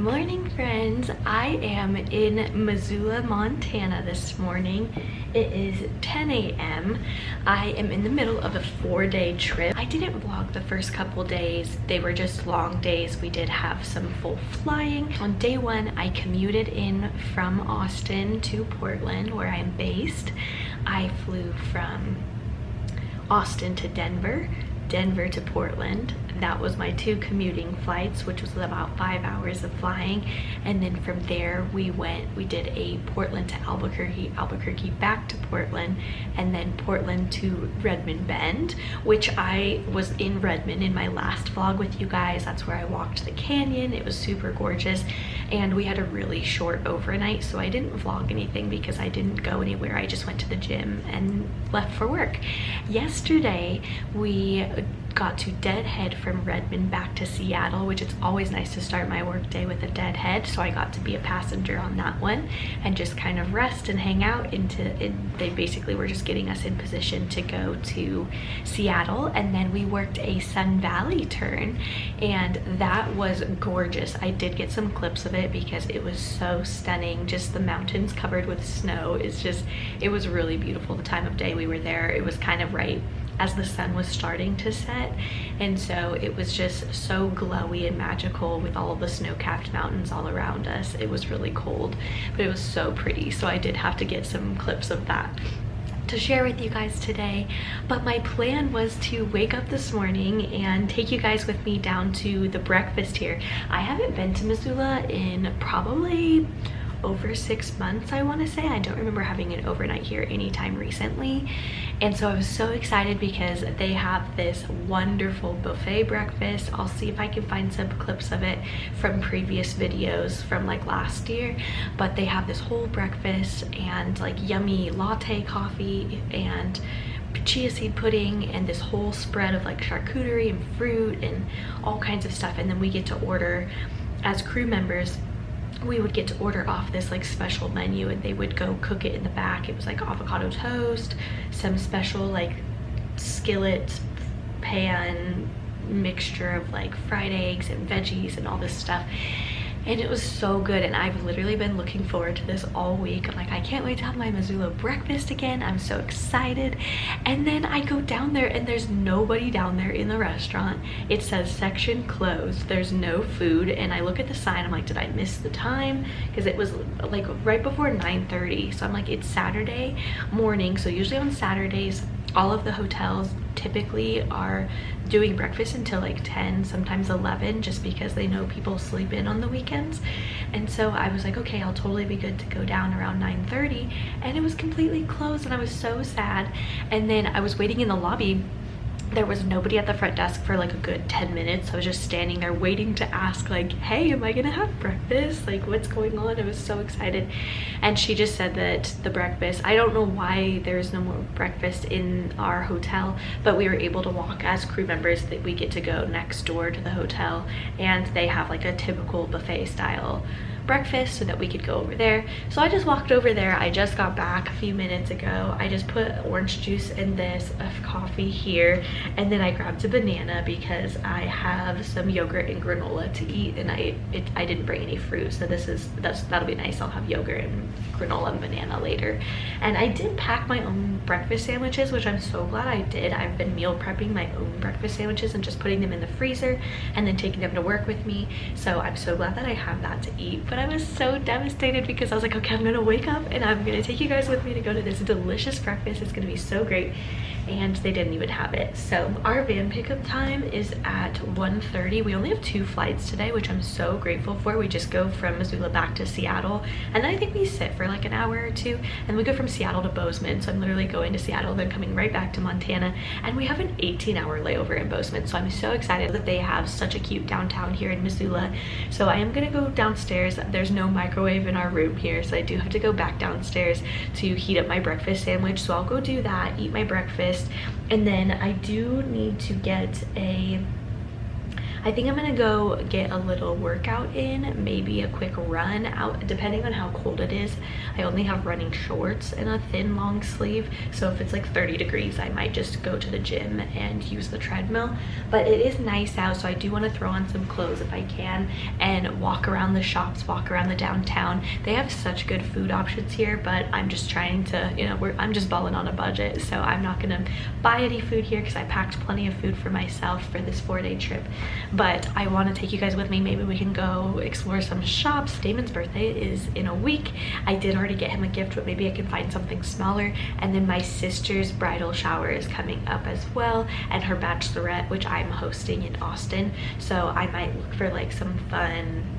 morning, friends. I am in Missoula, Montana this morning. It is 10 a.m. I am in the middle of a 4-day trip. I didn't vlog the first couple days. They were just long days. We did have some full flying. On day one, I commuted in from Austin to Portland, where I am based. I flew from Austin to Denver, Denver to Portland. That was my 2 commuting flights, which was about 5 hours of flying. And then from there we did a Portland to Albuquerque, Albuquerque back to Portland, and then Portland to Redmond Bend, which I was in Redmond in my last vlog with you guys. That's where I walked the canyon. It was super gorgeous, and we had a really short overnight, so I didn't vlog anything because I didn't go anywhere. I just went to the gym and left for work. Yesterday we got to deadhead from Redmond back to Seattle, which it's always nice to start my work day with a deadhead, so I got to be a passenger on that one and just kind of rest and hang out they basically were just getting us in position to go to Seattle. And then we worked a Sun Valley turn, and that was gorgeous. I did get some clips of it because it was so stunning. Just the mountains covered with snow. It was really beautiful the time of day we were there. It was kind of right as the sun was starting to set, and so it was just so glowy and magical with all of the snow-capped mountains all around us. It was really cold, but it was so pretty, so I did have to get some clips of that to share with you guys today. But my plan was to wake up this morning and take you guys with me down to the breakfast here. I haven't been to Missoula in probably over 6 months, I want to say. I don't remember having an overnight here anytime recently, and so I was so excited because they have this wonderful buffet breakfast. I'll see if I can find some clips of it from previous videos from like last year, but they have this whole breakfast and like yummy latte coffee and chia seed pudding and this whole spread of like charcuterie and fruit and all kinds of stuff. And then we get to order, as crew members, we would get to order off this like special menu, and they would go cook it in the back. It was like avocado toast, some special like skillet pan mixture of like fried eggs and veggies and all this stuff. And it was so good, and I've literally been looking forward to this all week. I'm like, I can't wait to have my Missoula breakfast again. I'm so excited. And then I go down there and there's nobody down there in the restaurant. It says section closed. There's no food. And I look at the sign, I'm like, did I miss the time? Because it was like right before 9:30. So I'm like, it's Saturday morning. So usually on Saturdays, all of the hotels typically are doing breakfast until like 10, sometimes 11, just because they know people sleep in on the weekends. And so I was like, okay, I'll totally be good to go down around 9:30, and it was completely closed, and I was so sad. And then I was waiting in the lobby. There was nobody at the front desk for like a good 10 minutes. I was just standing there waiting to ask like, hey, am I gonna have breakfast? Like, what's going on? I was so excited. And she just said that the breakfast, I don't know why there's no more breakfast in our hotel, but we were able to walk as crew members, that we get to go next door to the hotel, and they have like a typical buffet style breakfast so that we could go over there. So I just walked over there. I just got back a few minutes ago. I just put orange juice in this coffee here, and then I grabbed a banana because I have some yogurt and granola to eat, and I didn't bring any fruit, so that'll be nice. I'll have yogurt and granola and banana later. And I did pack my own breakfast sandwiches, which I'm so glad I did. I've been meal prepping my own breakfast sandwiches and just putting them in the freezer and then taking them to work with me, so I'm so glad that I have that to eat. But I was so devastated because I was like, okay, I'm gonna wake up and I'm gonna take you guys with me to go to this delicious breakfast. It's gonna be so great. And they didn't even have it. So our van pickup time is at 1:30. We only have 2 flights today, which I'm so grateful for. We just go from Missoula back to Seattle, and then I think we sit for like an hour or 2, and we go from Seattle to Bozeman. So I'm literally going to Seattle, then coming right back to Montana, and we have an 18-hour layover in Bozeman. So I'm so excited that they have such a cute downtown here in Missoula. So I am gonna go downstairs. There's no microwave in our room here, so I do have to go back downstairs to heat up my breakfast sandwich. So I'll go do that, eat my breakfast, and then I do need to get I think I'm gonna go get a little workout in, maybe a quick run out, depending on how cold it is. I only have running shorts and a thin long sleeve, so if it's like 30 degrees, I might just go to the gym and use the treadmill. But it is nice out, so I do want to throw on some clothes if I can and walk around the shops, walk around the downtown. They have such good food options here, but I'm just trying to, you know, I'm just balling on a budget, so I'm not gonna buy any food here because I packed plenty of food for myself for this 4-day trip. But I want to take you guys with me. Maybe we can go explore some shops. Damon's birthday is in a week. I did already get him a gift, but maybe I can find something smaller. And then my sister's bridal shower is coming up as well, and her bachelorette, which I'm hosting in Austin. So I might look for like some fun,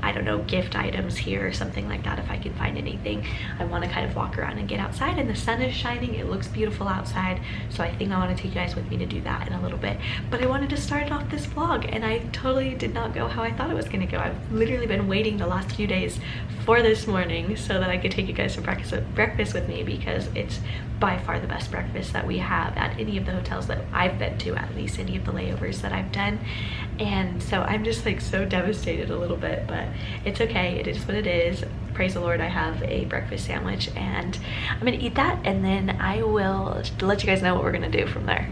I don't know, gift items here or something like that if I can find anything. I want to kind of walk around and get outside, and the sun is shining. It looks beautiful outside, so I think I want to take you guys with me to do that in a little bit. But I wanted to start off this vlog, and I totally did not go how I thought it was going to go. I've literally been waiting the last few days for this morning so that I could take you guys to breakfast with me, because it's by far the best breakfast that we have at any of the hotels that I've been to, at least any of the layovers that I've done. And so I'm just like so devastated a little bit, but it's okay. It is what it is. Praise the Lord, I have a breakfast sandwich, and I'm gonna eat that, and then I will let you guys know what we're gonna do from there.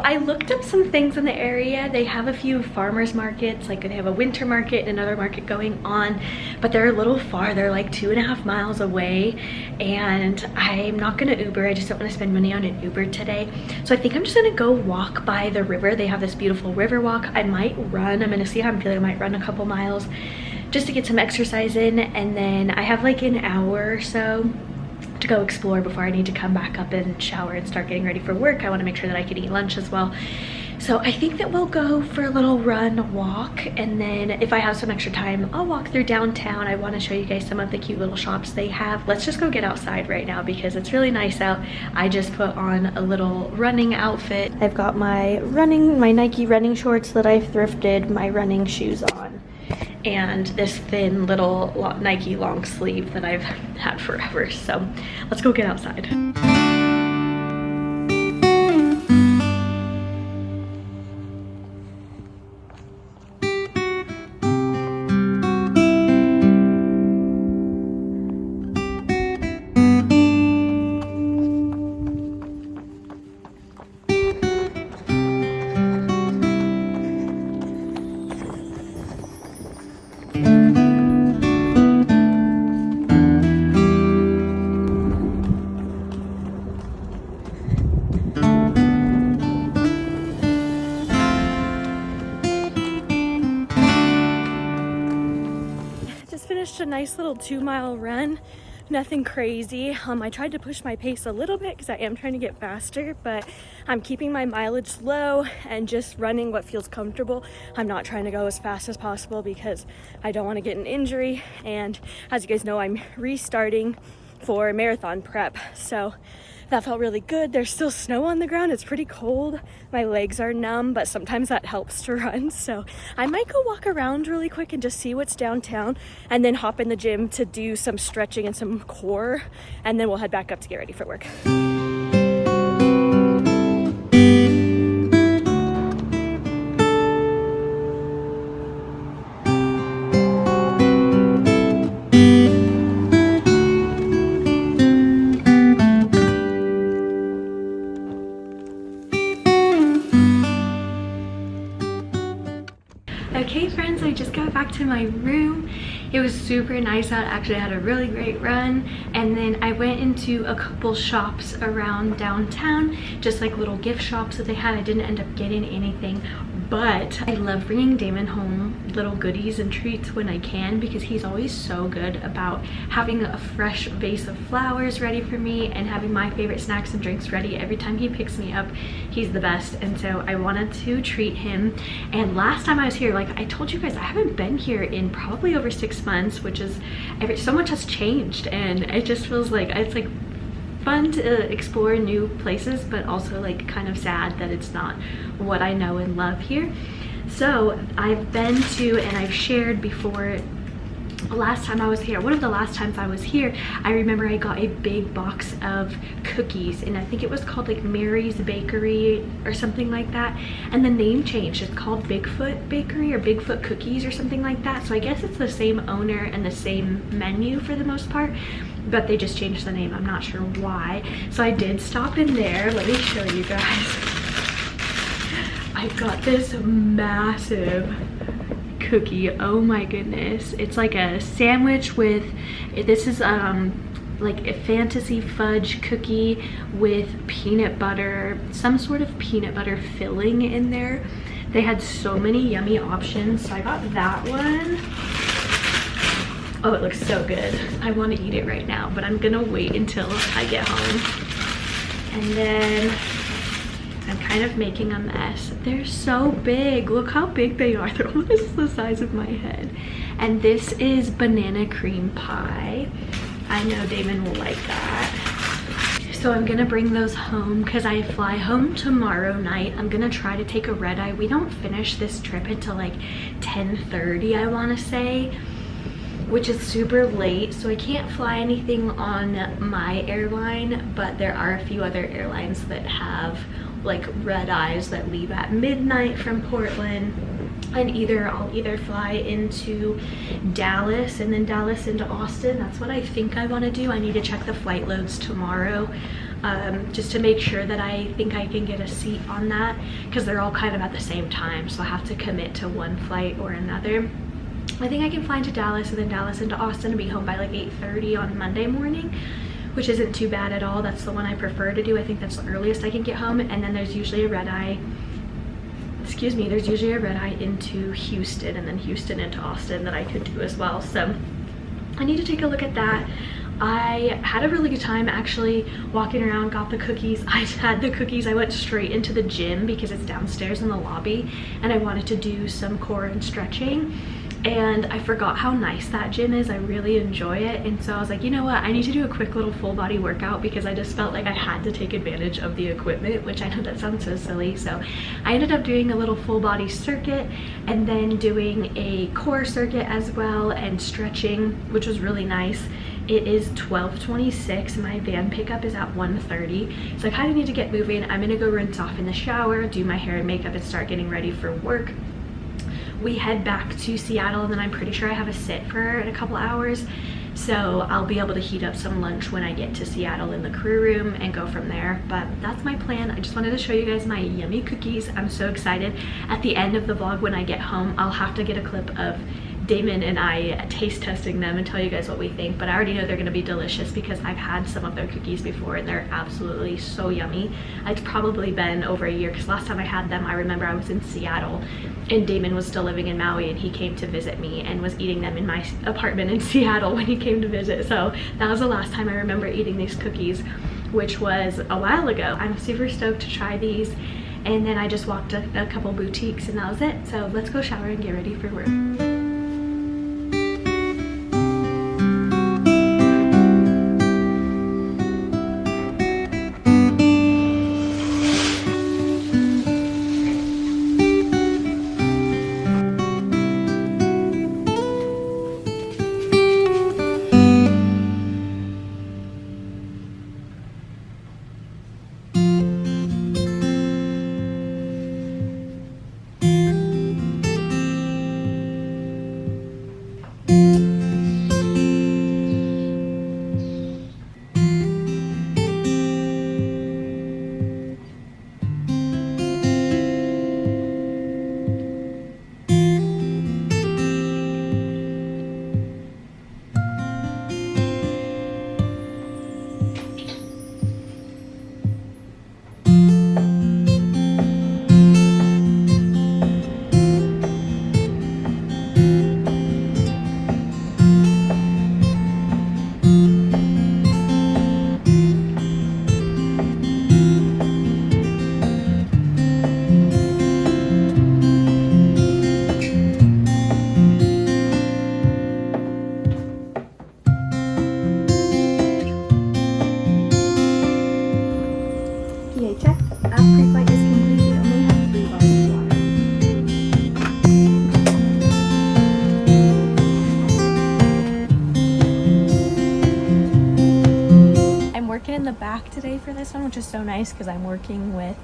I looked up some things in the area. They have a few farmers markets, like they have a winter market and another market going on, but they're a little far. They're like 2.5 miles away, and I'm not gonna Uber. I just don't want to spend money on an Uber today. So I think I'm just gonna go walk by the river. They have this beautiful river walk. I might run. I'm gonna see how I'm feeling. I might run a couple miles just to get some exercise in, and then I have like an hour or so to go explore before I need to come back up and shower and start getting ready for work. I want to make sure that I can eat lunch as well. So I think that we'll go for a little run walk, and then if I have some extra time, I'll walk through downtown. I want to show you guys some of the cute little shops they have. Let's just go get outside right now because it's really nice out. I just put on a little running outfit. I've got my Nike running shorts that I've thrifted, my running shoes on, and this thin little Nike long sleeve that I've had forever. So let's go get outside. A nice little 2-mile run, nothing crazy. I tried to push my pace a little bit because I am trying to get faster, but I'm keeping my mileage low and just running what feels comfortable. I'm not trying to go as fast as possible because I don't want to get an injury, and as you guys know, I'm restarting for marathon prep, so that felt really good. There's still snow on the ground. It's pretty cold. My legs are numb, but sometimes that helps to run. So I might go walk around really quick and just see what's downtown, and then hop in the gym to do some stretching and some core, and then we'll head back up to get ready for work. Okay friends, I just got back to my room. It was super nice out. Actually, I had a really great run, and then I went into a couple shops around downtown, just like little gift shops that they had. I didn't end up getting anything, but I love bringing Damon home little goodies and treats when I can, because he's always so good about having a fresh vase of flowers ready for me and having my favorite snacks and drinks ready every time he picks me up. He's the best, and so I wanted to treat him. And last time I was here, like I told you guys, I haven't been here in probably over 6 months, which is, so much has changed, and it just feels like it's like fun to explore new places, but also like kind of sad that it's not what I know and love here. So I've been to, and I've shared before, last time I was here, one of the last times I was here, I remember I got a big box of cookies, and I think it was called like Mary's Bakery or something like that, and the name changed. It's called Bigfoot Bakery or Bigfoot Cookies or something like that. So I guess it's the same owner and the same menu for the most part, but they just changed the name. I'm not sure why. So I did stop in there. Let me show you guys. I got this massive cookie. Oh my goodness. It's like a sandwich with, this is like a fantasy fudge cookie with peanut butter, some sort of peanut butter filling in there. They had so many yummy options, so I got that one. Oh, it looks so good. I want to eat it right now, but I'm gonna wait until I get home. And then I'm kind of making a mess. They're so big. Look how big they are. They're almost the size of my head. And this is banana cream pie. I know Damon will like that. So I'm gonna bring those home because I fly home tomorrow night. I'm gonna try to take a red eye. We don't finish this trip until like 10:30, I wanna say, which is super late. So I can't fly anything on my airline, but there are a few other airlines that have like red eyes that leave at midnight from Portland, and I'll either fly into Dallas and then Dallas into Austin. That's what I think I want to do. I need to check the flight loads tomorrow, just to make sure that I think I can get a seat on that, because they're all kind of at the same time, so I have to commit to one flight or another. I think I can fly into Dallas and then Dallas into Austin and be home by like 8:30 on Monday morning, which isn't too bad at all. That's the one I prefer to do. I think that's the earliest I can get home. And then there's usually a red eye, there's usually a red eye into Houston and then Houston into Austin that I could do as well. So I need to take a look at that. I had a really good time actually walking around, got the cookies. I had the cookies. I went straight into the gym because it's downstairs in the lobby, and I wanted to do some core and stretching. And I forgot how nice that gym is. I really enjoy it. And so I was like, you know what? I need to do a quick little full body workout because I just felt like I had to take advantage of the equipment, which I know that sounds so silly. So I ended up doing a little full body circuit and then doing a core circuit as well and stretching, which was really nice. It is 12:26. My van pickup is at 1:30. So I kind of need to get moving. I'm gonna go rinse off in the shower, do my hair and makeup, and start getting ready for work. We head back to Seattle, and then I'm pretty sure I have a sit for a couple hours, so I'll be able to heat up some lunch when I get to Seattle in the crew room and go from there. But that's my plan. I just wanted to show you guys my yummy cookies. I'm so excited. At the end of the vlog when I get home, I'll have to get a clip of Damon and I taste testing them and tell you guys what we think, but I already know they're gonna be delicious because I've had some of their cookies before and they're absolutely so yummy. It's probably been over a year because last time I had them, I remember I was in Seattle and Damon was still living in Maui, and he came to visit me and was eating them in my apartment in Seattle when he came to visit. So that was the last time I remember eating these cookies, which was a while ago. I'm super stoked to try these. And then I just walked a couple boutiques and that was it. So let's go shower and get ready for work. Bozeman, which is so nice because I'm working with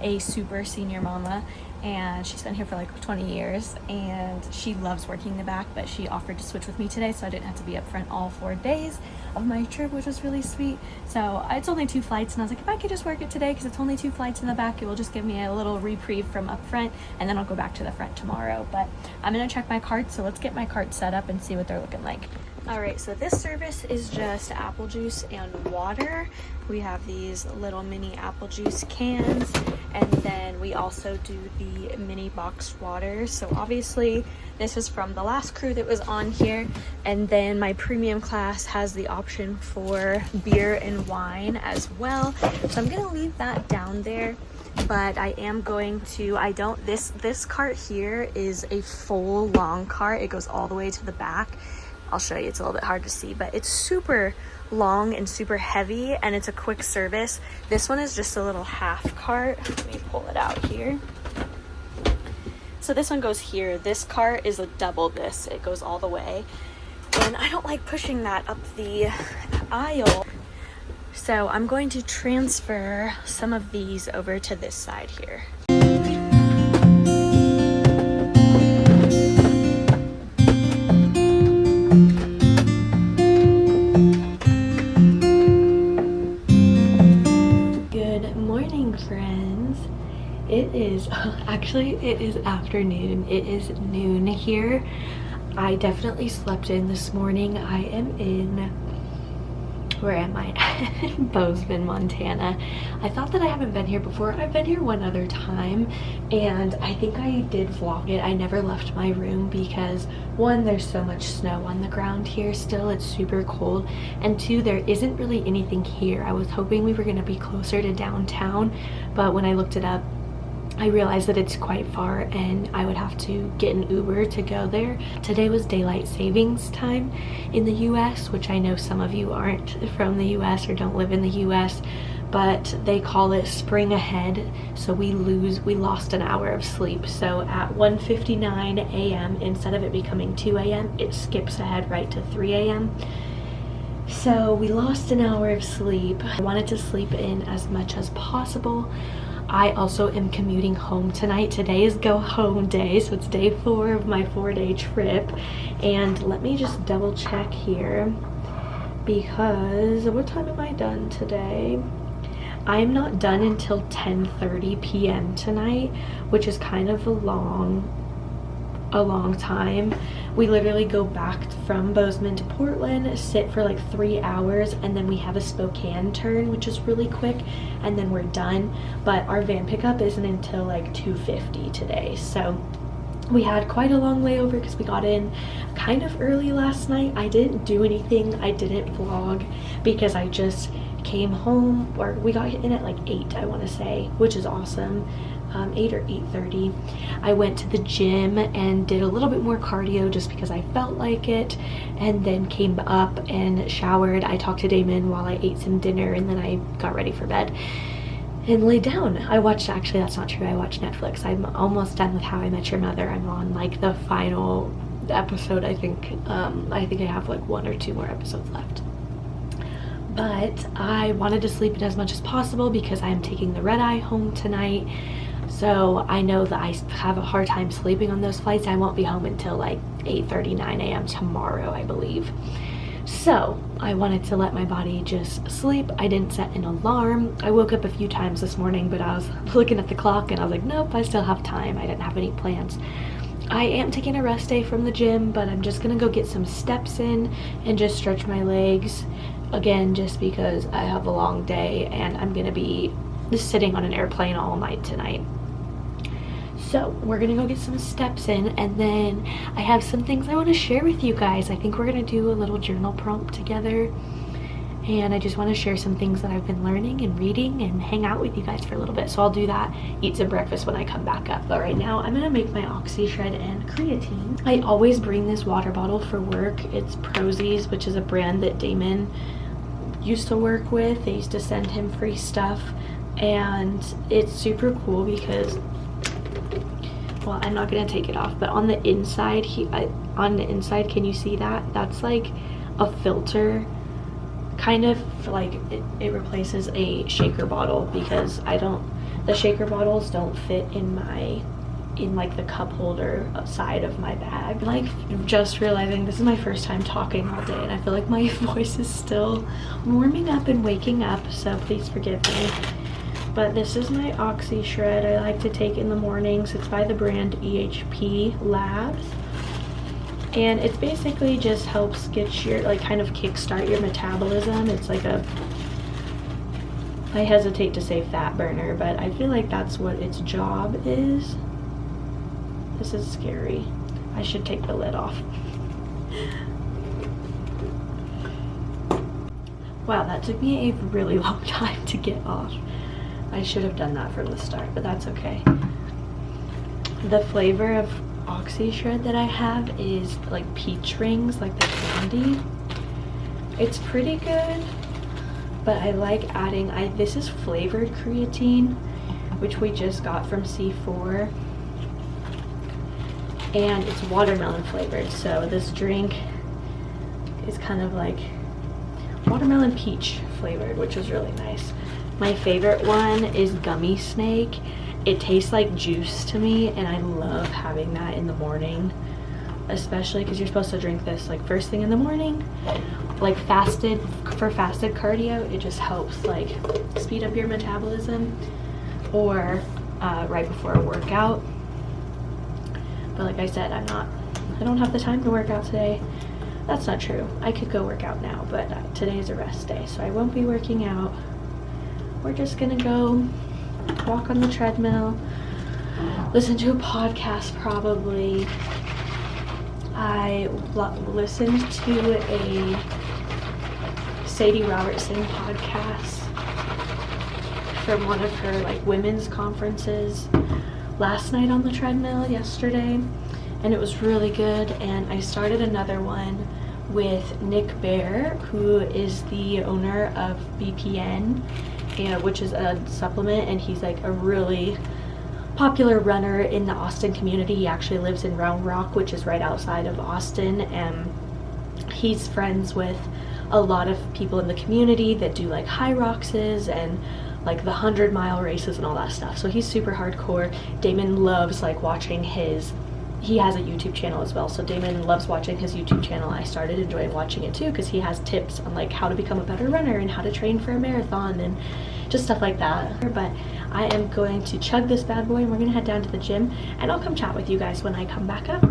a super senior mama, and she's been here for like 20 years and she loves working in the back, but she offered to switch with me today so I didn't have to be up front all 4 days of my trip, which was really sweet. So it's only 2 flights, and I was like, if I could just work it today because it's only 2 flights in the back, it will just give me a little reprieve from up front, and then I'll go back to the front tomorrow. But I'm gonna check my cart, so let's get my cart set up and see what they're looking like. All right, so this service is just apple juice and water. We have these little mini apple juice cans, and then we also do the mini boxed water. So obviously this is from the last crew that was on here, and then my premium class has the option for beer and wine as well. So I'm gonna leave that down there, but I am going to, this cart here is a full long cart. It goes all the way to the back. I'll show you, it's a little bit hard to see, but it's super long and super heavy, and it's a quick service. This one is just a little half cart. Let me pull it out here. So this one goes here. This cart is a double this. It goes all the way. And I don't like pushing that up the aisle. So I'm going to transfer some of these over to this side here. It is afternoon. It is noon here. I definitely slept in this morning. I am in, where am I? In Bozeman, Montana. I thought that I haven't been here before. I've been here one other time, and I think I did vlog it. I never left my room because, one, there's so much snow on the ground here still. It's super cold, and two, there isn't really anything here. I was hoping we were going to be closer to downtown, but when I looked it up, I realized that it's quite far and I would have to get an Uber to go there. Today was daylight savings time in the US, which I know some of you aren't from the US or don't live in the US, but they call it spring ahead. So we lost an hour of sleep. So at 1:59 a.m., instead of it becoming 2 a.m., it skips ahead right to 3 a.m. So we lost an hour of sleep. I wanted to sleep in as much as possible. I also am commuting home tonight. Today is go home day, so it's day 4 of my 4-day trip. And let me just double check here, because what time am I done today? I'm not done until 10:30 p.m. tonight, which is kind of a long time. We literally go back from Bozeman to Portland, sit for like 3 hours, and then we have a Spokane turn, which is really quick, and then we're done. But our van pickup isn't until like 2:50 today, so we had quite a long layover because we got in kind of early last night. I didn't do anything. I didn't vlog because I just came home, or we got in at like 8, I want to say, which is awesome. 8 or 8:30. I went to the gym and did a little bit more cardio just because I felt like it, and then came up and showered. I talked to Damon while I ate some dinner, and then I got ready for bed and laid down. I watched, actually that's not true, I watched Netflix. I'm almost done with How I Met Your Mother. I'm on like the final episode, I think. I have like 1 or 2 more episodes left. But I wanted to sleep in as much as possible because I am taking the red eye home tonight. So I know that I have a hard time sleeping on those flights. I won't be home until like 8:30, 9 a.m. tomorrow, I believe. So I wanted to let my body just sleep. I didn't set an alarm. I woke up a few times this morning, but I was looking at the clock and I was like, nope, I still have time. I didn't have any plans. I am taking a rest day from the gym, but I'm just gonna go get some steps in and just stretch my legs. Again, just because I have a long day and I'm gonna be just sitting on an airplane all night tonight. So we're gonna go get some steps in, and then I have some things I want to share with you guys. I think we're gonna do a little journal prompt together, and I just want to share some things that I've been learning and reading and hang out with you guys for a little bit. So I'll do that, eat some breakfast when I come back up. But right now I'm gonna make my Oxy Shred and creatine. I always bring this water bottle for work. It's Prozis, which is a brand that Damon used to work with. They used to send him free stuff, and it's super cool because, well, I'm not gonna take it off, but on the inside, can you see that? That's like a filter kind of like it replaces a shaker bottle, because the shaker bottles don't fit in like the cup holder side of my bag. Like, just realizing this is my first time talking all day, and I feel like my voice is still warming up and waking up, so please forgive me. But this is my Oxy Shred I like to take in the mornings. It's by the brand EHP Labs, and it basically just helps get your, like, kind of kickstart your metabolism. It's like I hesitate to say fat burner, but I feel like that's what its job is. This is scary. I should take the lid off. Wow, that took me a really long time to get off. I should have done that from the start, but that's okay. The flavor of Oxy Shred that I have is like peach rings, like the candy. It's pretty good, but I like adding, this is flavored creatine, which we just got from C4. And it's watermelon flavored, so this drink is kind of like watermelon peach flavored, which is really nice. My favorite one is Gummy Snake. It tastes like juice to me, and I love having that in the morning, especially because you're supposed to drink this like first thing in the morning. Like fasted cardio, it just helps like speed up your metabolism, or right before a workout. But like I said, I don't have the time to work out today. That's not true. I could go work out now, but today is a rest day, so I won't be working out. We're just gonna go walk on the treadmill, listen to a podcast probably. I listened to a Sadie Robertson podcast from one of her like women's conferences last night on the treadmill yesterday, and it was really good. And I started another one with Nick Bear, who is the owner of BPN, which is a supplement, and he's like a really popular runner in the Austin community. He actually lives in Round Rock, which is right outside of Austin, and he's friends with a lot of people in the community that do like high roxes and like the 100-mile races and all that stuff. So he's super hardcore. Damon loves like watching he has a YouTube channel as well, so Damon loves watching his YouTube channel. I started enjoying watching it too, because he has tips on like how to become a better runner and how to train for a marathon and just stuff like that. But I am going to chug this bad boy, and we're gonna head down to the gym, and I'll come chat with you guys when I come back up.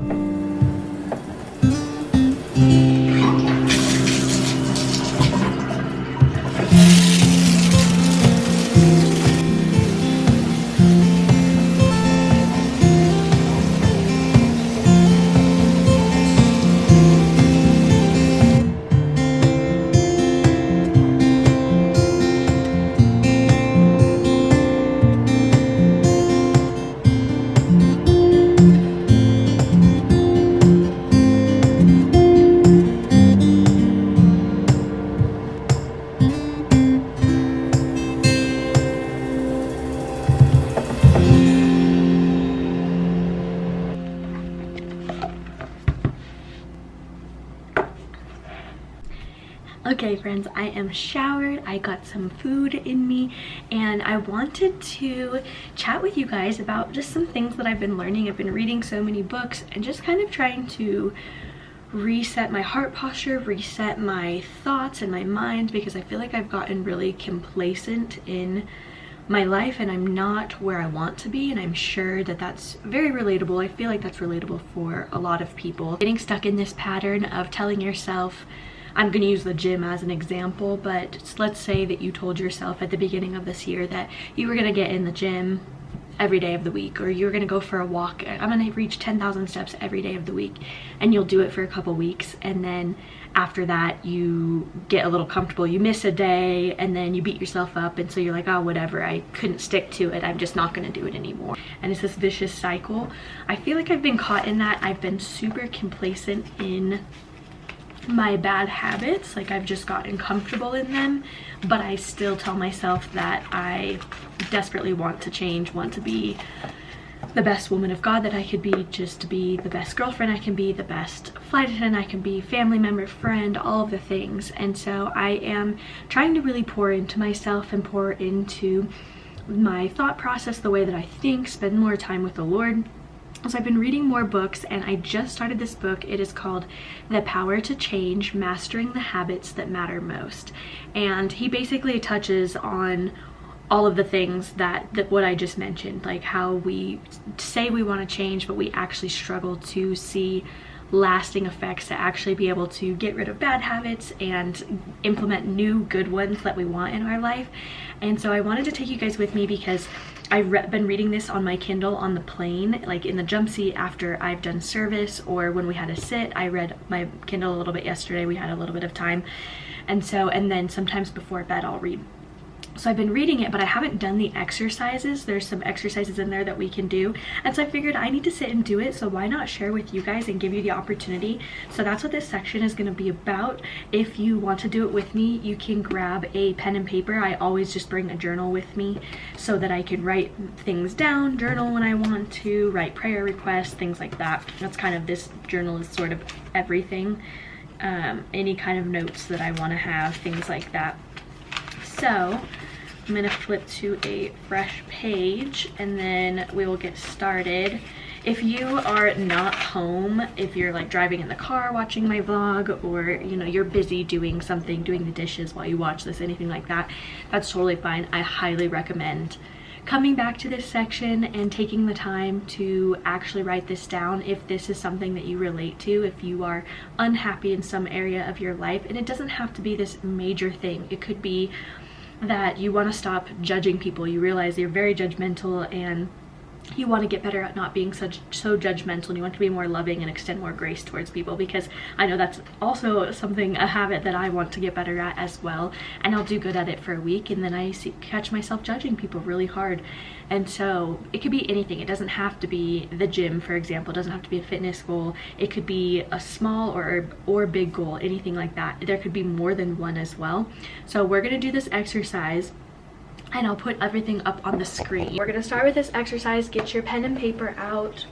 Okay friends, I am showered, I got some food in me, and I wanted to chat with you guys about just some things that I've been learning. I've been reading so many books and just kind of trying to reset my heart posture, reset my thoughts and my mind, because I feel like I've gotten really complacent in my life and I'm not where I want to be, and I'm sure that that's very relatable. I feel like that's relatable for a lot of people. Getting stuck in this pattern of telling yourself, I'm going to use the gym as an example, but let's say that you told yourself at the beginning of this year that you were going to get in the gym every day of the week, or you were going to go for a walk. I'm going to reach 10,000 steps every day of the week, and you'll do it for a couple weeks, and then after that you get a little comfortable, you miss a day, and then you beat yourself up, and so you're like, oh whatever, I couldn't stick to it, I'm just not going to do it anymore. And it's this vicious cycle. I feel like I've been caught in that. I've been super complacent in my bad habits, like I've just gotten comfortable in them, but I still tell myself that I desperately want to change, want to be the best woman of God that I could be, just to be the best girlfriend I can be, the best flight attendant I can be, family member, friend, all of the things. And so I am trying to really pour into myself and pour into my thought process, the way that I think, spend more time with the Lord. So I've been reading more books, and I just started this book. It is called The Power to Change, Mastering the Habits That Matter Most. And he basically touches on all of the things that what I just mentioned, like how we say we want to change, but we actually struggle to see lasting effects, to actually be able to get rid of bad habits and implement new good ones that we want in our life. And so I wanted to take you guys with me because I've been reading this on my Kindle on the plane, like in the jump seat after I've done service, or when we had to sit. I read my Kindle a little bit yesterday. We had a little bit of time. And then sometimes before bed I'll read. So I've been reading it, but I haven't done the exercises. There's some exercises in there that we can do. And so I figured I need to sit and do it. So why not share with you guys and give you the opportunity? So that's what this section is going to be about. If you want to do it with me, you can grab a pen and paper. I always just bring a journal with me so that I can write things down, journal when I want to, write prayer requests, things like that. That's kind of, this journal is sort of everything. Any kind of notes that I want to have, things like that. So I'm going to flip to a fresh page and then we will get started. If you are not home, if you're like driving in the car watching my vlog, or you know, you're busy doing something, doing the dishes while you watch this, anything like that, that's totally fine. I highly recommend coming back to this section and taking the time to actually write this down if this is something that you relate to, if you are unhappy in some area of your life. And it doesn't have to be this major thing. It could be that you want to stop judging people. You realize you're very judgmental and you want to get better at not being so judgmental, and you want to be more loving and extend more grace towards people, because I know that's also something, a habit that I want to get better at as well. And I'll do good at it for a week and then I catch myself judging people really hard. And so it could be anything. It doesn't have to be the gym, for example. It doesn't have to be a fitness goal. It could be a small or big goal, anything like that. There could be more than one as well. So we're going to do this exercise and I'll put everything up on the screen. We're gonna start with this exercise. Get your pen and paper out.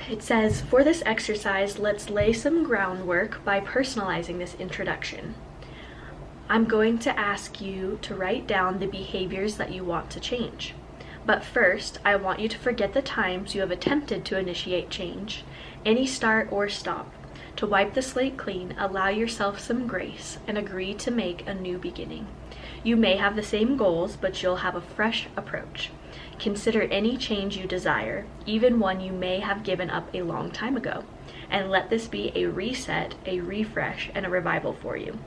It says, for this exercise, let's lay some groundwork by personalizing this introduction. I'm going to ask you to write down the behaviors that you want to change. But first, I want you to forget the times you have attempted to initiate change, any start or stop. To wipe the slate clean, allow yourself some grace and agree to make a new beginning. You may have the same goals, but you'll have a fresh approach. Consider any change you desire, even one you may have given up a long time ago, and let this be a reset, a refresh, and a revival for you.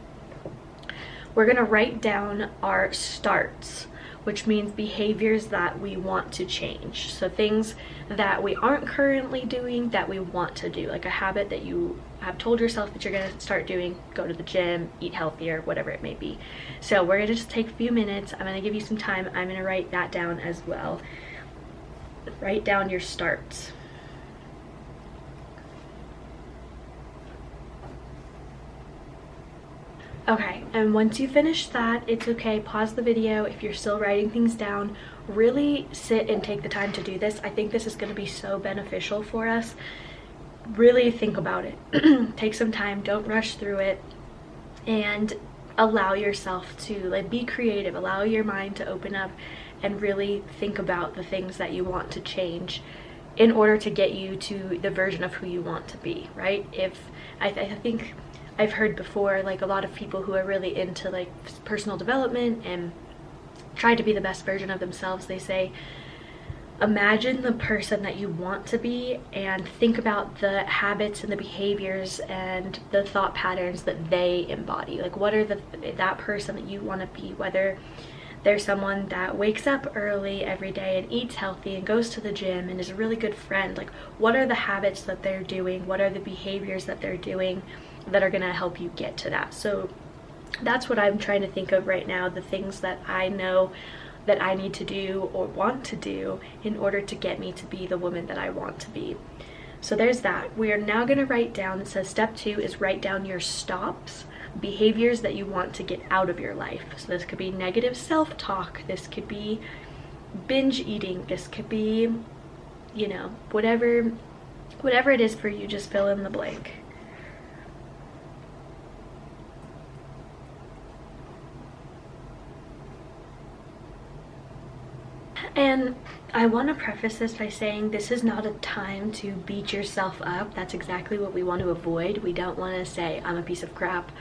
We're going to write down our starts, which means behaviors that we want to change. So things that we aren't currently doing that we want to do, like a habit that you have told yourself that you're going to start doing, go to the gym, eat healthier, whatever it may be. So we're going to just take a few minutes. I'm going to give you some time. I'm going to write that down as well. Write down your starts. Okay, and once you finish that, it's okay, pause the video. If you're still writing things down, really sit and take the time to do this. I think this is going to be so beneficial for us. Really think about it. Take some time, don't rush through it, and allow yourself to like be creative. Allow your mind to open up and really think about the things that you want to change in order to get you to the version of who you want to be, right? If I think I've heard before, like a lot of people who are really into like personal development and try to be the best version of themselves, they say, imagine the person that you want to be and think about the habits and the behaviors and the thought patterns that they embody. Like what are that person that you want to be, whether they're someone that wakes up early every day and eats healthy and goes to the gym and is a really good friend. Like what are the habits that they're doing? What are the behaviors that they're doing that are going to help you get to that? So that's what I'm trying to think of right now, the things that I know that I need to do or want to do in order to get me to be the woman that I want to be. So there's that. We are now going to write down, it says step 2 is write down your stops, behaviors that you want to get out of your life. So this could be negative self-talk, this could be binge eating. This could be, you know, whatever it is for you, just fill in the blank. And I want to preface this by saying this is not a time to beat yourself up. That's exactly what we want to avoid. We don't want to say, I'm a piece of crap.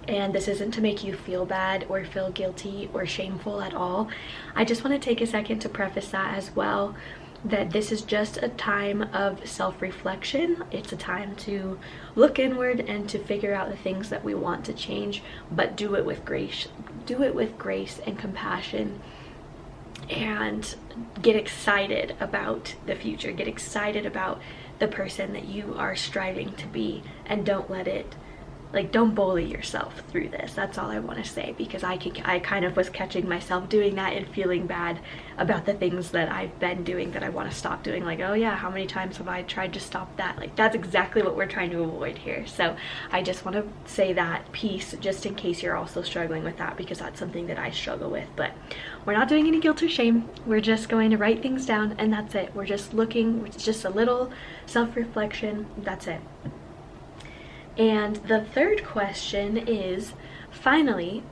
And this isn't to make you feel bad or feel guilty or shameful at all. I just want to take a second to preface that as well, that this is just a time of self-reflection. It's a time to look inward and to figure out the things that we want to change, but do it with grace. Do it with grace and compassion, and get excited about the future. Get excited about the person that you are striving to be, and don't let it, like, don't bully yourself through this. That's all I want to say, because I kind of was catching myself doing that and feeling bad about the things that I've been doing that I want to stop doing. Like, oh yeah, how many times have I tried to stop that? Like, that's exactly what we're trying to avoid here. So I just want to say that piece just in case you're also struggling with that, because that's something that I struggle with. But we're not doing any guilt or shame. We're just going to write things down, and that's it. We're just looking, it's just a little self-reflection. That's it. And the third question is, finally,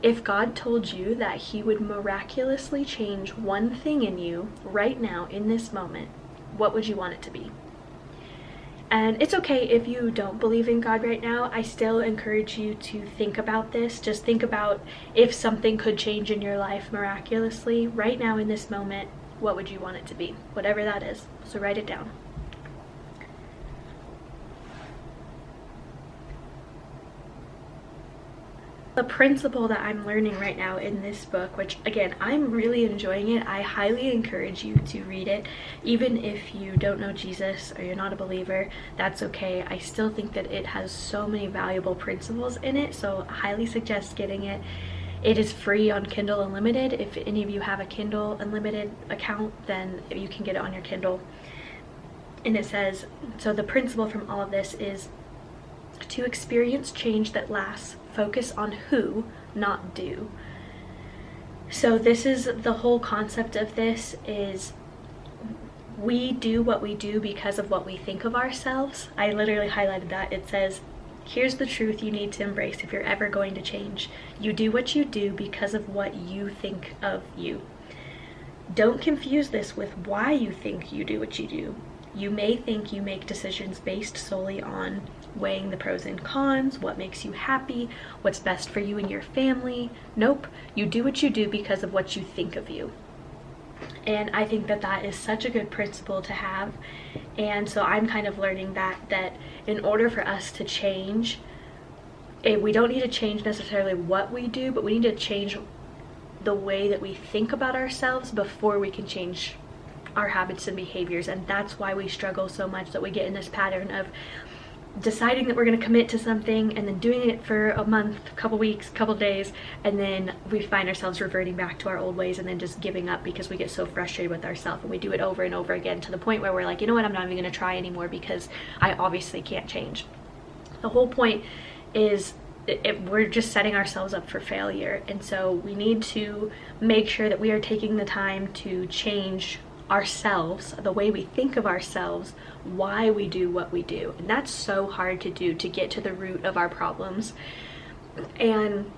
if God told you that he would miraculously change one thing in you right now in this moment, what would you want it to be? And it's okay if you don't believe in God right now. I still encourage you to think about this. Just think about if something could change in your life miraculously right now in this moment, what would you want it to be? Whatever that is. So write it down. The principle that I'm learning right now in this book, which again, I'm really enjoying it. I highly encourage you to read it. Even if you don't know Jesus or you're not a believer, that's okay. I still think that it has so many valuable principles in it, so I highly suggest getting it. It is free on Kindle Unlimited. If any of you have a Kindle Unlimited account, then you can get it on your Kindle. And it says, so the principle from all of this is to experience change that lasts. Focus on who, not do. So this is the whole concept of this, is we do what we do because of what we think of ourselves. I literally highlighted that. It says, here's the truth you need to embrace if you're ever going to change. You do what you do because of what you think of you. Don't confuse this with why you think you do what you do. You may think you make decisions based solely on weighing the pros and cons, what makes you happy, what's best for you and your family. Nope, you do what you do because of what you think of you. And I think that that is such a good principle to have. And so I'm kind of learning that in order for us to change, we don't need to change necessarily what we do, but we need to change the way that we think about ourselves before we can change our habits and behaviors. And that's why we struggle so much, that we get in this pattern of deciding that we're going to commit to something and then doing it for a month, a couple weeks, couple days, and then we find ourselves reverting back to our old ways and then just giving up because we get so frustrated with ourselves, and we do it over and over again to the point where we're like, you know what, I'm not even going to try anymore because I obviously can't change. The whole point is we're just setting ourselves up for failure, and so we need to make sure that we are taking the time to change ourselves, the way we think of ourselves, why we do what we do. And that's so hard to do, to get to the root of our problems. And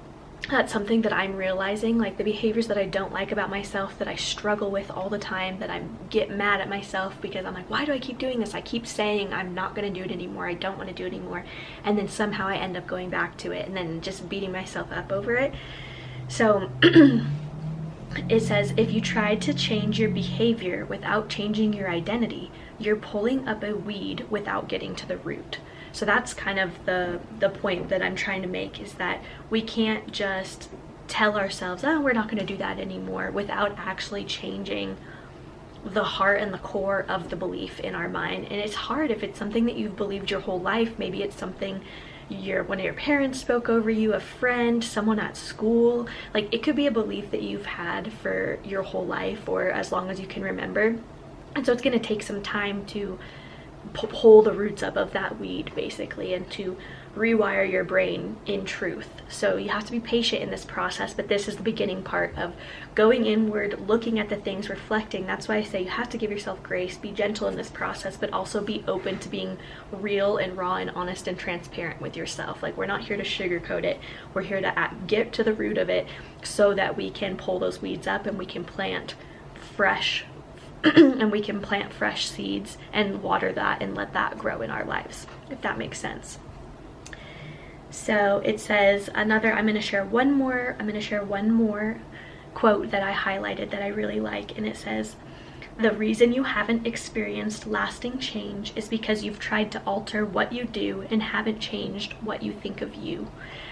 that's something that I'm realizing, like the behaviors that I don't like about myself, that I struggle with all the time, that I get mad at myself because I'm like, why do I keep doing this? I keep saying I'm not going to do it anymore, I don't want to do it anymore, and then somehow I end up going back to it and then just beating myself up over it. So it says, if you try to change your behavior without changing your identity, you're pulling up a weed without getting to the root. So that's kind of the point that I'm trying to make, is that we can't just tell ourselves, oh, we're not going to do that anymore, without actually changing the heart and the core of the belief in our mind. And it's hard if it's something that you've believed your whole life. Maybe it's something one of your parents spoke over you, a friend, someone at school. Like, it could be a belief that you've had for your whole life or as long as you can remember. And so it's going to take some time to pull the roots up of that weed basically, and to rewire your brain in truth. So you have to be patient in this process, but this is the beginning part of going inward, looking at the things, reflecting. That's why I say you have to give yourself grace, be gentle in this process, but also be open to being real and raw and honest and transparent with yourself. Like, we're not here to sugarcoat it. We're here to get to the root of it so that we can pull those weeds up and we can plant fresh and we can plant fresh seeds and water that and let that grow in our lives, if that makes sense. So it says I'm going to share one more quote that I highlighted that I really like, and it says, "The reason you haven't experienced lasting change is because you've tried to alter what you do and haven't changed what you think of you."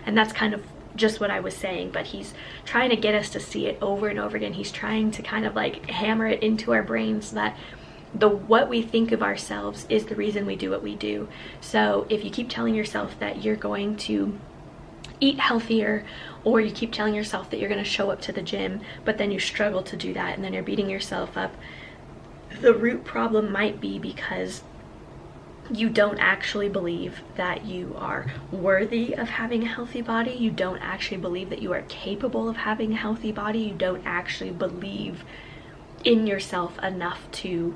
And that's kind of just what I was saying, but he's trying to get us to see it over and over again. He's trying to kind of like hammer it into our brains that what we think of ourselves is the reason we do what we do. So if you keep telling yourself that you're going to eat healthier, or you keep telling yourself that you're going to show up to the gym, but then you struggle to do that and then you're beating yourself up, the root problem might be because you don't actually believe that you are worthy of having a healthy body. You don't actually believe that you are capable of having a healthy body. You don't actually believe in yourself enough to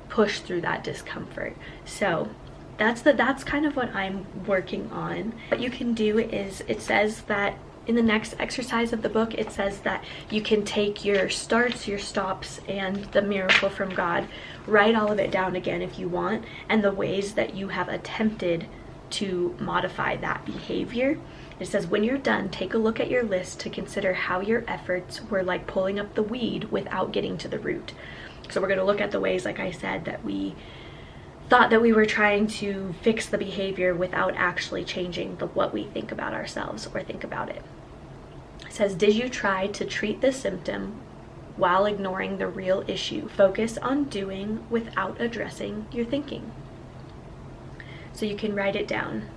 push through that discomfort. So that's kind of what I'm working on. What you can do is, it says that in the next exercise of the book, it says that you can take your starts, your stops, and the miracle from God, write all of it down again if you want, and the ways that you have attempted to modify that behavior. It says, when you're done, take a look at your list to consider how your efforts were like pulling up the weed without getting to the root. So we're going to look at the ways, like I said, that we thought that we were trying to fix the behavior without actually changing what we think about ourselves or think about it. It says, did you try to treat the symptom while ignoring the real issue? Focus on doing without addressing your thinking. So you can write it down.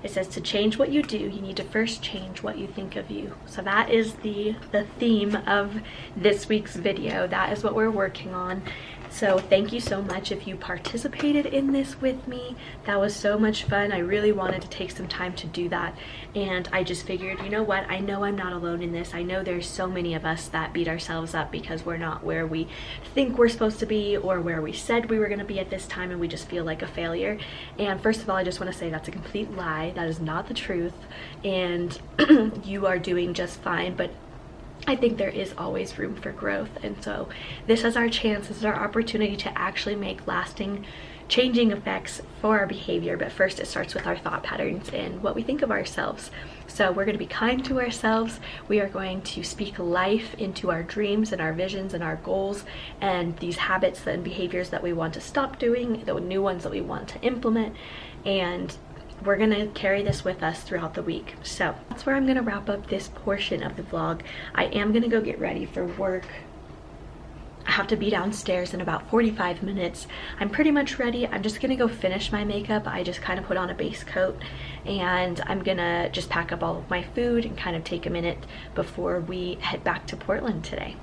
It says, to change what you do, you need to first change what you think of you. So that is the theme of this week's video. That is what we're working on. So thank you so much if you participated in this with me. That was so much fun. I really wanted to take some time to do that. And I just figured, you know what? I know I'm not alone in this. I know there's so many of us that beat ourselves up because we're not where we think we're supposed to be or where we said we were going to be at this time, and we just feel like a failure. And first of all, I just want to say that's a complete lie. That is not the truth. And you are doing just fine. But I think there is always room for growth, and so this is our chance, this is our opportunity to actually make lasting changing effects for our behavior. But first it starts with our thought patterns and what we think of ourselves. So we're going to be kind to ourselves. We are going to speak life into our dreams and our visions and our goals, and these habits and behaviors that we want to stop doing, the new ones that we want to implement, and we're gonna carry this with us throughout the week. So that's where I'm gonna wrap up this portion of the vlog. I am gonna go get ready for work. I have to be downstairs in about 45 minutes. I'm pretty much ready. I'm just gonna go finish my makeup. I just kind of put on a base coat, and I'm gonna just pack up all of my food and kind of take a minute before we head back to Portland today.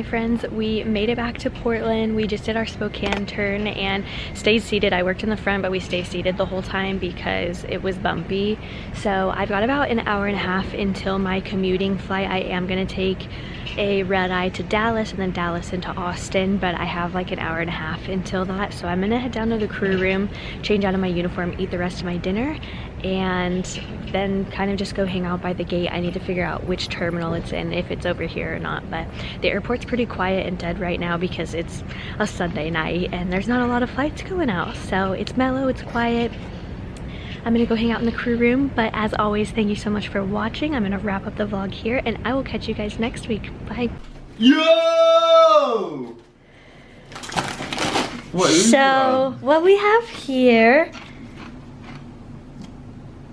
Friends, we made it back to Portland. We just did our Spokane turn and stayed seated. I worked in the front, but we stayed seated the whole time because it was bumpy. So I've got about an hour and a half until my commuting flight. I am gonna take a red eye to Dallas and then Dallas into Austin, but I have like an hour and a half until that. So I'm gonna head down to the crew room, change out of my uniform, eat the rest of my dinner, and then kind of just go hang out by the gate. I need to figure out which terminal it's in, if it's over here or not, but the airport's pretty quiet and dead right now because it's a Sunday night and there's not a lot of flights going out. So it's mellow, it's quiet. I'm gonna go hang out in the crew room, but as always, thank you so much for watching. I'm gonna wrap up the vlog here and I will catch you guys next week. Bye. Yo! What we have here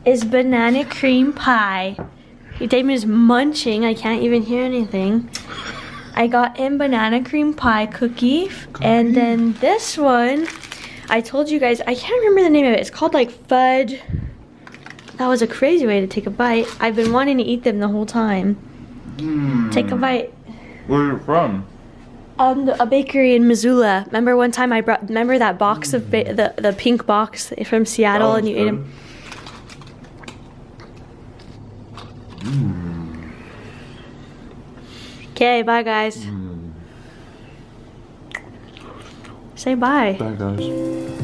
is banana cream pie. Damon is munching. I can't even hear anything. I got him banana cream pie cookie. And then this one, I told you guys, I can't remember the name of it. It's called like fudge. That was a crazy way to take a bite. I've been wanting to eat them the whole time. Take a bite. Where are you from? A bakery in Missoula. Remember one time I brought, remember that box of, the pink box from Seattle and you ate them? Okay, bye guys. Say bye. Bye guys.